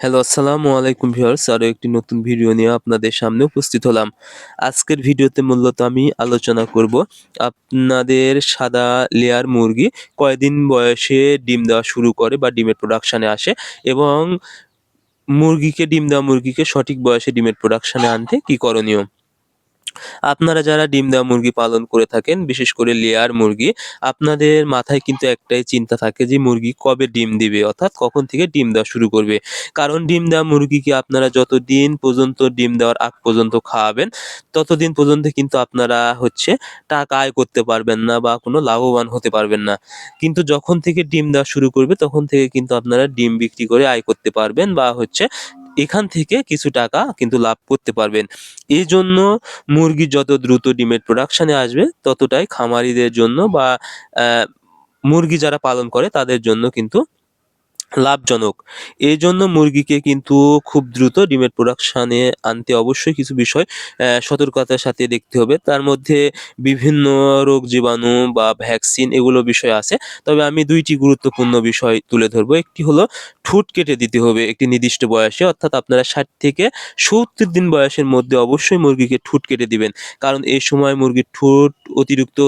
Hello, আসসালামু আলাইকুম viewers. আরো একটি নতুন ভিডিও নিয়ে আপনাদের সামনে উপস্থিত হলাম। আজকের ভিডিওতে মূলত আমি আলোচনা করব আপনাদের সাদা লেয়ার মুরগি কয়দিন বয়সে ডিম দেওয়া শুরু করে বা ডিমের প্রোডাকশনে আসে এবং ডিম দেওয়া মুরগিকে সঠিক বয়সে ডিমের প্রোডাকশনে আনতে কি করণীয়? আপনারা যারা ডিম দেওয়া মুরগি পালন করে থাকেন, বিশেষ করে লেয়ার মুরগি, আপনাদের মাথায় কিন্তু একটাই চিন্তা থাকে যে মুরগি কবে ডিম দিবে? অর্থাৎ কখন থেকে ডিম দেওয়া শুরু করবে? কারণ ডিম দেওয়া মুরগিকে আপনারা যতদিন পর্যন্ত ডিম দেওয়ার আগ পর্যন্ত খাওয়াবেন, ততদিন পর্যন্ত কিন্তু আপনারা টাকা আয় করতে পারবেন না বা কোনো লাভবান হতে পারবেন না। কিন্তু যখন থেকে ডিম দেওয়া শুরু করবে, তখন থেকে কিন্তু আপনারা ডিম বিক্রি করে আয় করতে পারবেন বা এখান থেকে কিছু টাকা কিন্তু লাভ করতে পারবেন। এজন্য মুরগি যত দ্রুত ডিমের প্রোডাকশনে আসবে ততটাই খামারিদের জন্য বা মুরগি যারা পালন করে তাদের জন্য কিন্তু লাভজনক। এজন্য মুরগিকে কিন্তু খুব দ্রুত ডিমের প্রোডাকশনে আনতে অবশ্যই কিছু বিষয় সতর্কতার সাথে দেখতে হবে। তার মধ্যে বিভিন্ন রোগ জীবাণু বা ভ্যাকসিন এগুলো বিষয় আছে। তবে আমি ২ টি গুরুত্বপূর্ণ বিষয় তুলে ধরবো। একটি হলো ঠুট কেটে দিতে হবে একটি নির্দিষ্ট বয়সে, অর্থাৎ আপনারা ৬০ থেকে ৭০ দিন বয়সের মধ্যে অবশ্যই মুরগিকে ঠুট কেটে দিবেন। কারণ এই সময় মুরগির ঠোঁট অতিরিক্ত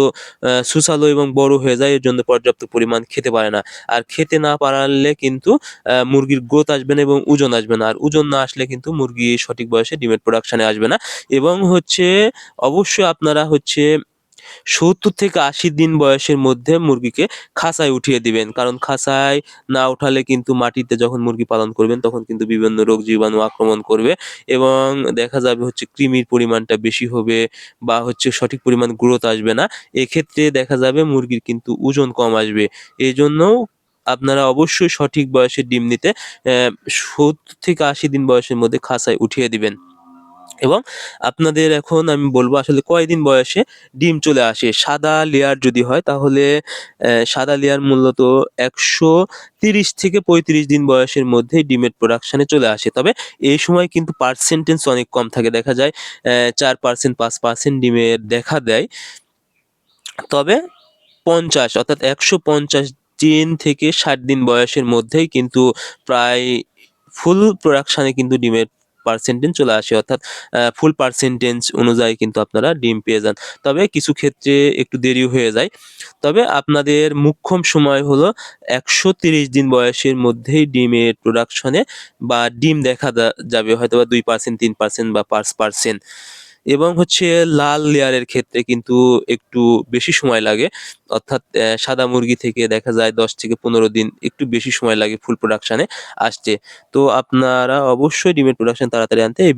সুস্বাদু এবং বড় হয়ে যায়। এর জন্য পর্যাপ্ত পরিমাণ খেতে পারে না। আর খেতে না পারলে কিন্তু মুরগির গ্রোথ আসবে না এবং ওজন আসবে না। আর ওজন না আসলে কিন্তু মুরগি সঠিক বয়সে ডিমের প্রোডাকশনে আসবে না। এবং অবশ্যই আপনারা ৭০ থেকে ৮০ দিন বয়সের মধ্যে মুরগিকে খাঁচায় উঠিয়ে দিবেন। কারণ খাঁচায় না উঠালে কিন্তু মাটিতে যখন মুরগি পালন করবেন তখন কিন্তু বিভিন্ন রোগ জীবাণু আক্রমণ করবে এবং দেখা যাবে কৃমির পরিমাণটা বেশি হবে বা সঠিক পরিমাণ গ্রোথ আসবে না। এক্ষেত্রে দেখা যাবে মুরগির কিন্তু ওজন কম আসবে। এজন্য আপনারা অবশ্যই সঠিক বয়সে ডিম নিতে ৭০ থেকে ৮০ দিন বয়সের মধ্যে খাঁচায় উঠিয়ে দিবেন। এবং আপনাদের এখন আমি বলব আসলে কয়দিন বয়সে ডিম চলে আসে। সাদা লেয়ার যদি হয় তাহলে সাদা লেয়ার মূলত ১৩০ থেকে ৩৫ দিন বয়সের মধ্যেই ডিমের প্রোডাকশনে চলে আসে। তবে এই সময় কিন্তু পার্সেন্টেজ অনেক কম থাকে। দেখা যায় ৪% ৫% ডিমের দেখা দেয়। তবে ৫০ অর্থাৎ ১৫০ দিন থেকে ৬০ দিন বয়সের মধ্যেই কিন্তু প্রায় ফুল প্রোডাকশনে কিন্তু ডিমের পার্সেন্টেজ চলে আসে। অর্থাৎ ফুল পার্সেন্টেজ অনুযায়ী কিন্তু আপনারা ডিম পেয়ে যান। তবে কিছু ক্ষেত্রে একটু দেরিও হয়ে যায়। তবে আপনাদের মোক্ষম সময় হলো ১৩০ দিন বয়সের মধ্যেই ডিমের প্রোডাকশনে বা ডিম দেখা যাবে হয়তোবা ২%, ৩% বা ৫%। এবং লাল লেয়ারের ক্ষেত্রে কিন্তু একটু বেশি সময় লাগে। অর্থাৎ সাদা মুরগি থেকে দেখা যায় ১০ থেকে ১৫ দিন একটু বেশি সময় লাগে ফুল প্রোডাকশনে আসতে। তো আপনারা অবশ্যই ডিমের প্রোডাকশন তাড়াতাড়ি আনতে এই